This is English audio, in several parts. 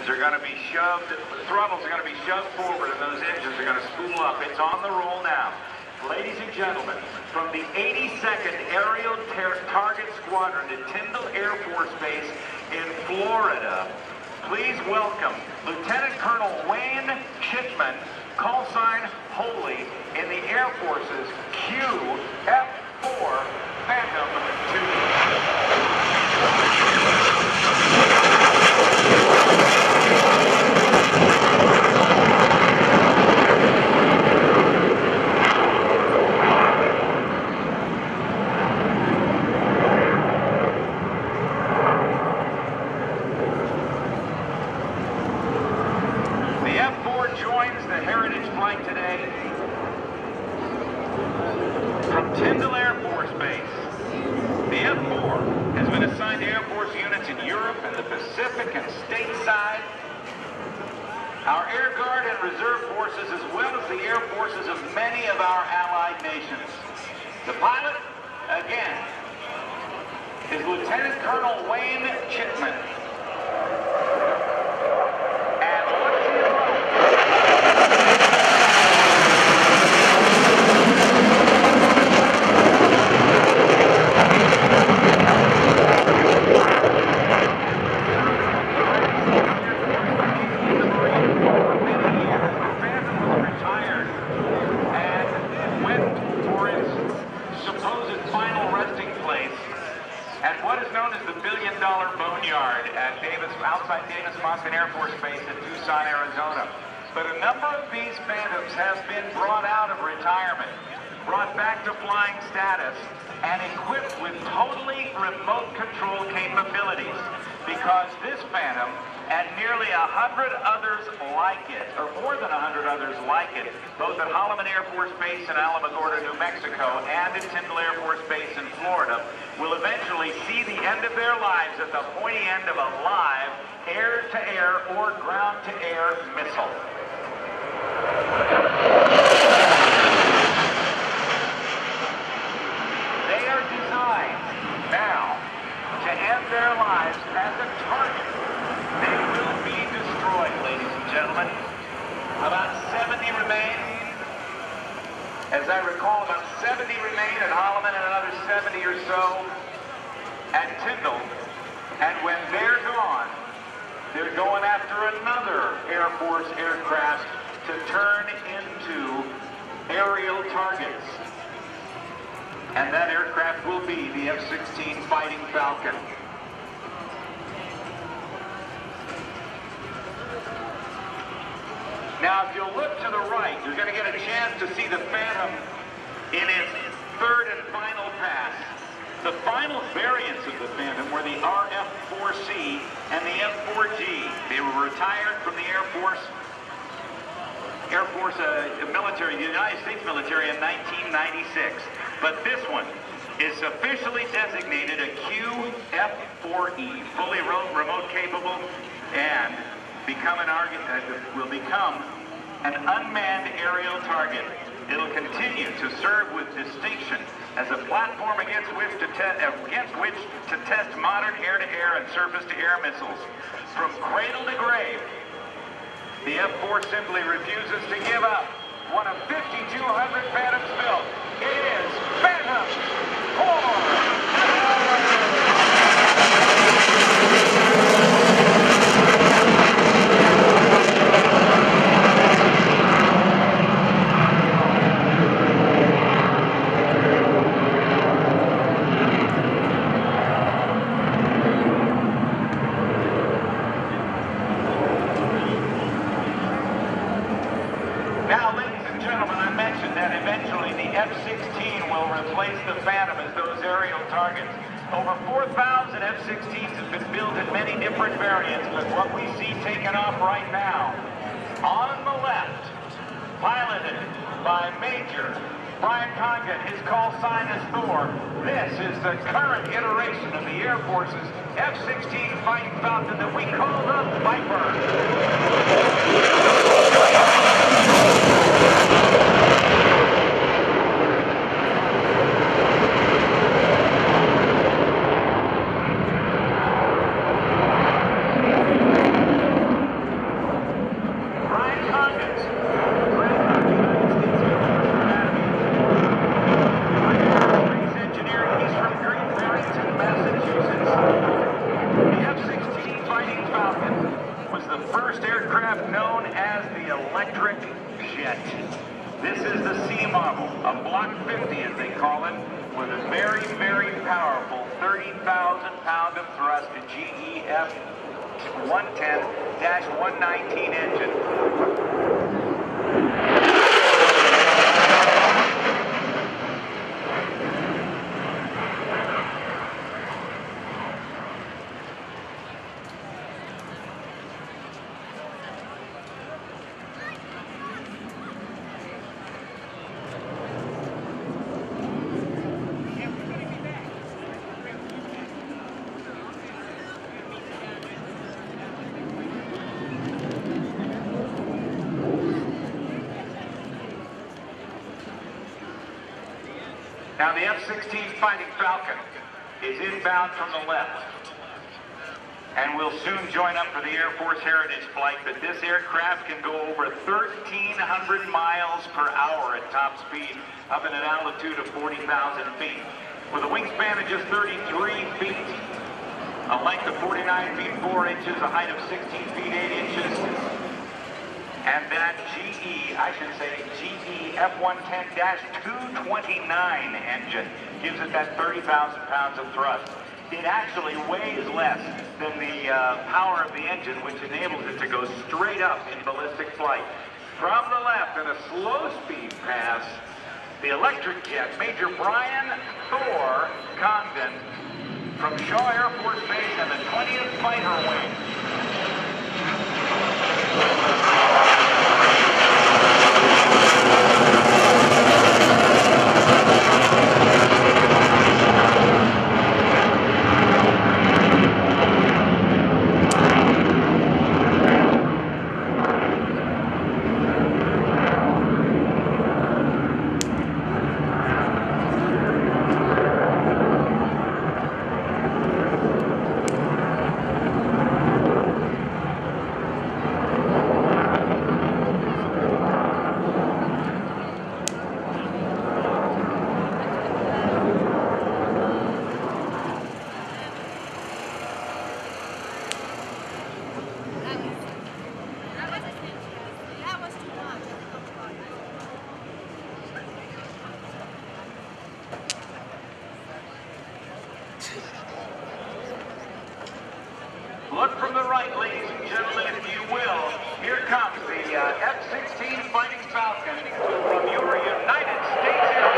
engines are going to be shoved, the throttles are going to be shoved forward, and those engines are going to spool up. It's on the roll now. Ladies and gentlemen, from the 82nd Aerial Target Squadron at Tyndall Air Force Base in Florida, please welcome Lt.Col Wayne Chitmon, call sign Holy, in the Air Force's F-4 Phantom 2. Today from Tyndall Air Force Base. The F-4 has been assigned to Air Force units in Europe and the Pacific and stateside, our Air Guard and Reserve forces, as well as the air forces of many of our allied nations. The pilot, again, is Lt.Col Wayne Chitmon. And what's he about? Boneyard at outside Davis-Monthan Air Force Base in Tucson, Arizona. But a number of these Phantoms have been brought out of retirement, brought back to flying status, and equipped with totally remote control capabilities. Because this Phantom, and nearly 100 others like it, or more than 100 others like it, both at Holloman Air Force Base in Alamogordo, New Mexico, and at Tyndall Air Force Base in Florida, will eventually see the end of their lives at the pointy end of a live air-to-air or ground-to-air missile. They are designed now to end their lives as a target. They will be destroyed, ladies and gentlemen. About 70 remain. As I recall, about 70 remain at Holloman and another 70 or so at Tyndall. And when they're gone, they're going after another Air Force aircraft to turn into aerial targets. And that aircraft will be the F-16 Fighting Falcon. Now, if you'll look to the right, you're going to get a chance to see the Phantom in its third and final pass. The final variants of the Phantom were the RF-4C and the F-4G. They were retired from the military, the United States military in 1996. But this one is officially designated a QF-4E, fully remote capable, and will become an unmanned aerial target. It'll continue to serve with distinction as a platform against which to test modern air-to-air and surface-to-air missiles. From cradle to grave, the F-4 simply refuses to give up. One of 5,200 Phantoms built. It is Phantom Thorr. Now, ladies and gentlemen, I mentioned that eventually the F-16 will replace the Phantom as those aerial targets. Over 4,000 F-16s have been built in many different variants, but what we see taken off right now, on the left, piloted by Major Brian Congdon, his call sign is Thorr. This is the current iteration of the Air Force's F-16 Fighting Falcon that we call the Viper. Falcon was the first aircraft known as the electric jet. This is the C model, a Block 50 as they call it, with a very, very powerful 30,000 pound of thrust GE F-110-119 engine. Now the F-16 Fighting Falcon is inbound from the left and will soon join up for the Air Force Heritage flight, but this aircraft can go over 1,300 miles per hour at top speed, up at an altitude of 40,000 feet. With a wingspan of just 33 feet, a length of 49 feet 4 inches, a height of 16 feet 8 inches, and that GE F-110-229 engine gives it that 30,000 pounds of thrust. It actually weighs less than the power of the engine, which enables it to go straight up in ballistic flight. From the left, in a slow-speed pass, the electric jet, Major Brian Thorr Congdon, from Shaw Air Force Base and the 20th Fighter Wing. Look from the right, ladies and gentlemen, if you will. Here comes the F-16 Fighting Falcon from your United States Air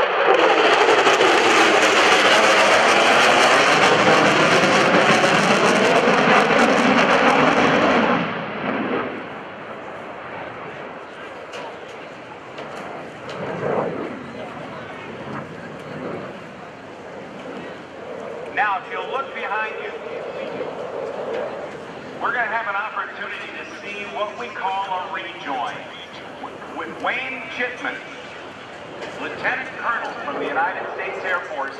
Now, if you'll look behind you, we're going to have an opportunity to see what we call a rejoin with Wayne Chitmon, Lieutenant Colonel from the United States Air Force,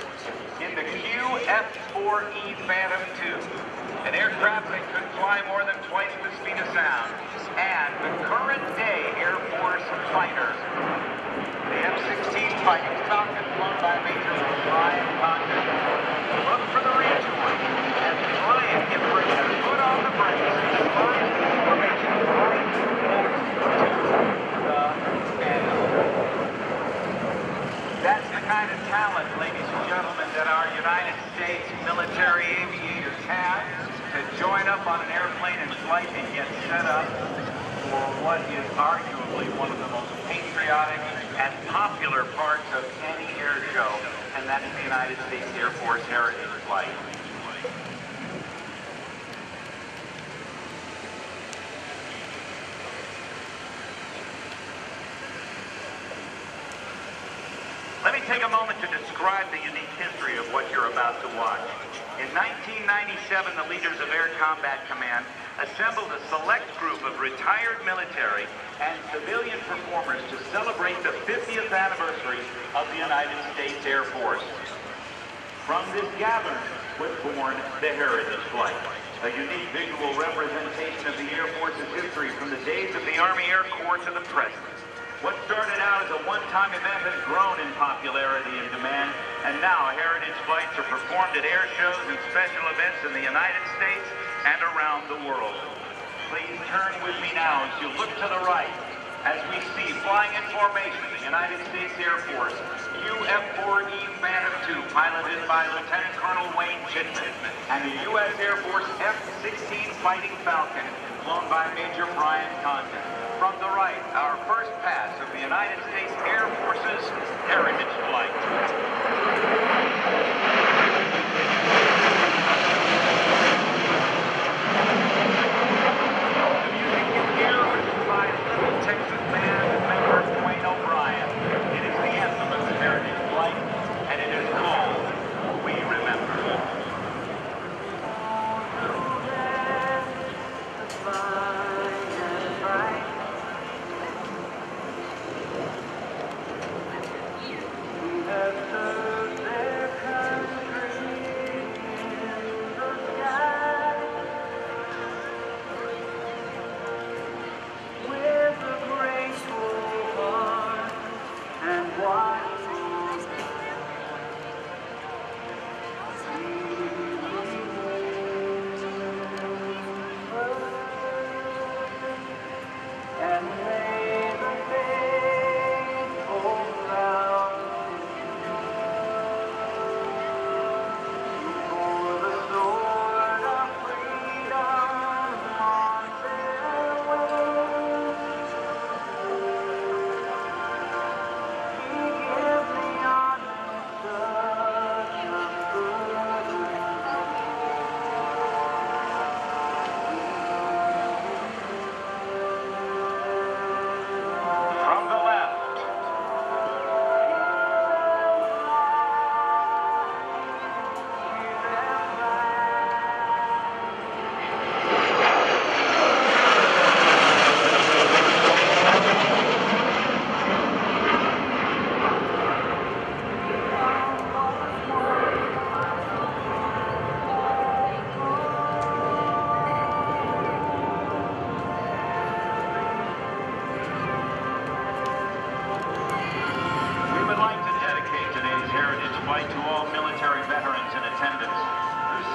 in the QF-4E Phantom II, an aircraft that could fly more than twice the speed of sound, and the current day Air Force fighter, the F-16 Fighting Falcon, flown by Major Brian Congdon. Look for the rejoin as Brian can bring a foot on the brakes and find the information right next to the end. That's the kind of talent, ladies and gentlemen, that our United States military aviators have to join up on an airplane in flight and get set up for what is arguably one of the most patriotic and popular parts of any air show, and that is the United States Air Force Heritage Flight. Let me take a moment to describe the unique history of what you're about to watch. In 1997, the leaders of Air Combat Command assembled a select group of retired military and civilian performers to celebrate the 50th anniversary of the United States Air Force. From this gathering was born the Heritage Flight, a unique visual representation of the Air Force's history from the days of the Army Air Corps to the present. What started out as a one-time event has grown in popularity and demand, and now heritage flights are performed at air shows and special events in the United States, and around the world. Please turn with me now as you look to the right as we see flying in formation the United States Air Force UF-4E Phantom II, piloted by Lt.Col Wayne Chitmon, and the U.S. Air Force F-16 Fighting Falcon, flown by Major Brian Congdon. From the right, our first pass of the United States Air Force's Heritage Flight.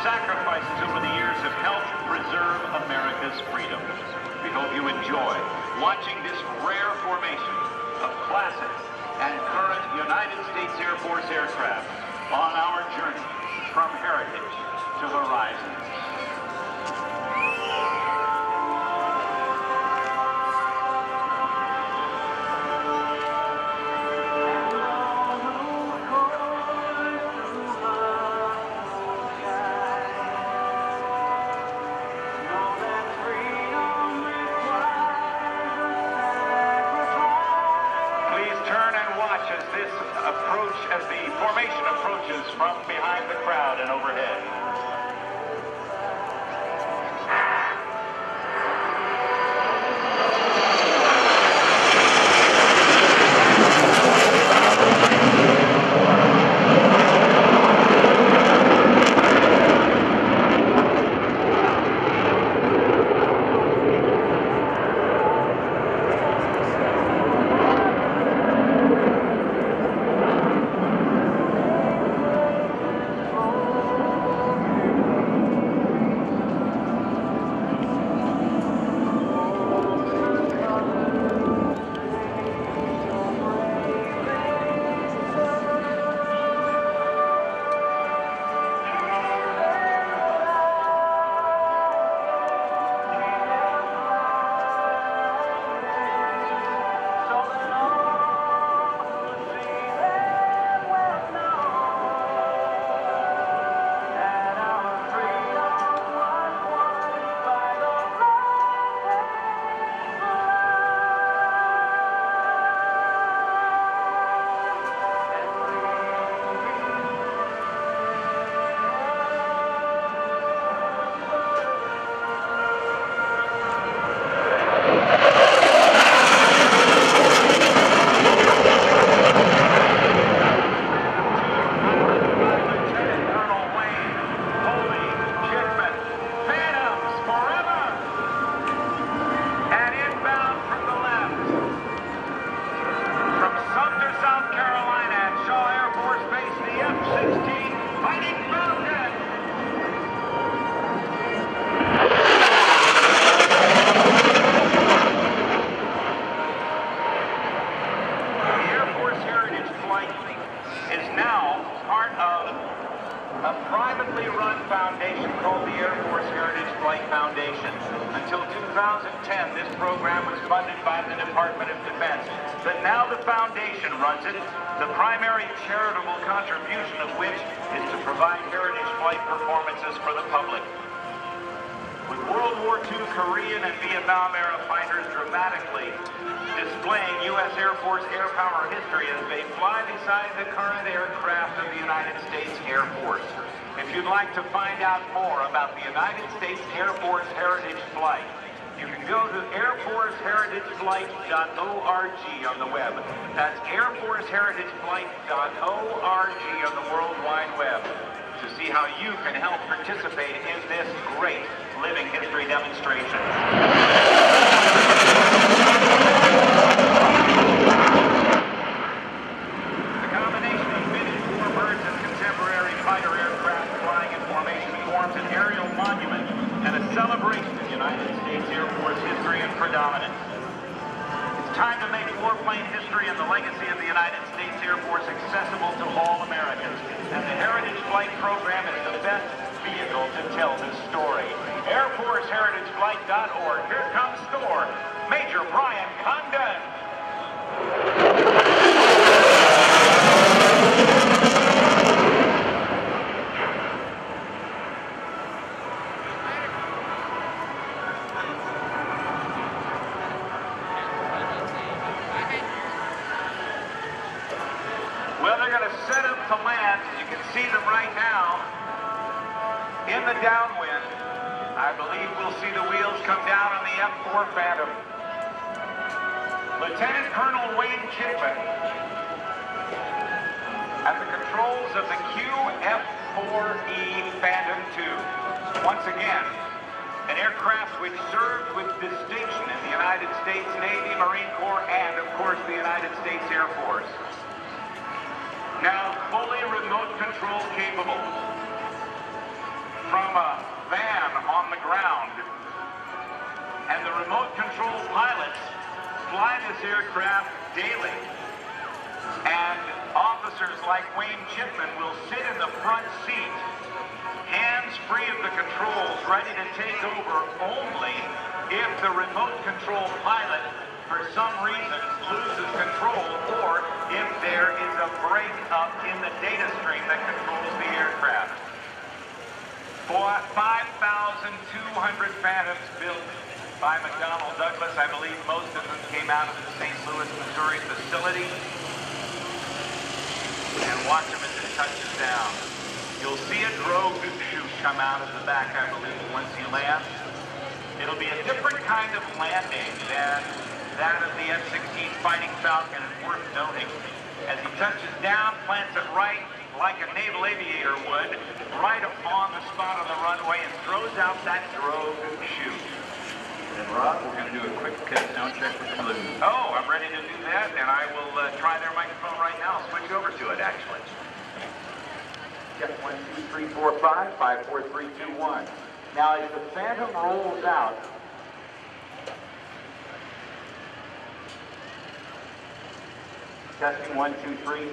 Sacrifices over the years have helped preserve America's freedom. We hope you enjoy watching this rare formation of classic and current United States Air Force aircraft on our journey from heritage to horizon. As the formation approaches from behind the crowd and overhead. 2010, this program was funded by the Department of Defense, but now the Foundation runs it, the primary charitable contribution of which is to provide heritage flight performances for the public. With World War II, Korean, and Vietnam era fighters dramatically displaying U.S. Air Force air power history as they fly beside the current aircraft of the United States Air Force. If you'd like to find out more about the United States Air Force Heritage Flight, you can go to airforceheritageflight.org on the web. That's airforceheritageflight.org on the World Wide Web to see how you can help participate in this great living history demonstration. The combination of vintage warbirds and contemporary fighter aircraft flying in formation forms an aerial monument and a celebration of United States Air Force history and predominance. It's time to make warplane history and the legacy of the United States Air Force accessible to all Americans, and the Heritage Flight program is the best vehicle to tell this story. AirForceHeritageFlight.org. Here comes Thorr, Major Brian Congdon. Well, they're going to set up to land. You can see them right now in the downwind. I believe we'll see the wheels come down on the F-4 Phantom. Lieutenant Colonel Wayne Chitmon at the controls of the QF-4E Phantom II. Once again, an aircraft which served with distinction in the United States Navy, Marine Corps, and of course the United States Air Force. Now fully remote control capable from a van on the ground. And the remote control pilots fly this aircraft daily. And officers like Wayne Chitmon will sit in the front seat, hands free of the controls, ready to take over only if the remote control pilot for some reason loses control, or if there is a break-up in the data stream that controls the aircraft. 5,200 Phantoms built by McDonnell Douglas. I believe most of them came out of the St. Louis, Missouri facility. And watch them as it touches down. You'll see a drogue chute come out of the back, I believe, once he lands. It'll be a different kind of landing than that of the F-16 Fighting Falcon, and worth noting. As he touches down, plants it right like a naval aviator would, right on the spot on the runway, and throws out that drogue chute. And Rob, we're going to do a quick sound check with the balloon. Oh, I'm ready to do that, and I will try their microphone right now. I'll switch over to it, actually. Check 1, 2, 3, 4, 5, 5, 4, 3, 2, 1. Now, as the Phantom rolls out, testing 1, 2, 3.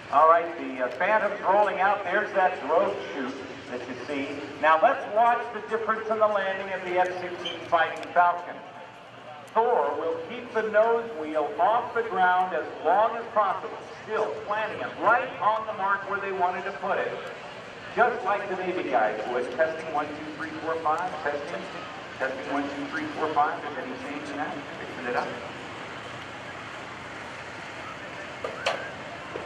All right, the Phantom's rolling out. There's that drogue chute that you see. Now let's watch the difference in the landing of the F-16 Fighting Falcon. Thorr will keep the nose wheel off the ground as long as possible, still planting it right on the mark where they wanted to put it, just like the Navy guys would. Testing 1, 2, 3, 4, 5. Testing. Testing 1, 2, 3, 4, 5. There's any change in that? Fixing it up.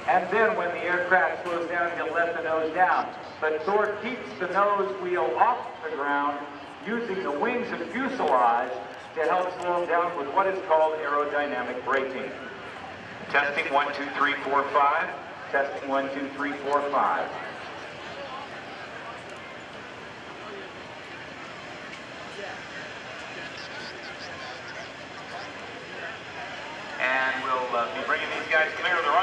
And then when the aircraft slows down, he'll let the nose down. But Thorr keeps the nose wheel off the ground using the wings and fuselage to help slow them down with what is called aerodynamic braking. Testing 1, 2, 3, 4, 5. Testing 1, 2, 3, 4, 5. And we'll be bringing these guys clear of the run.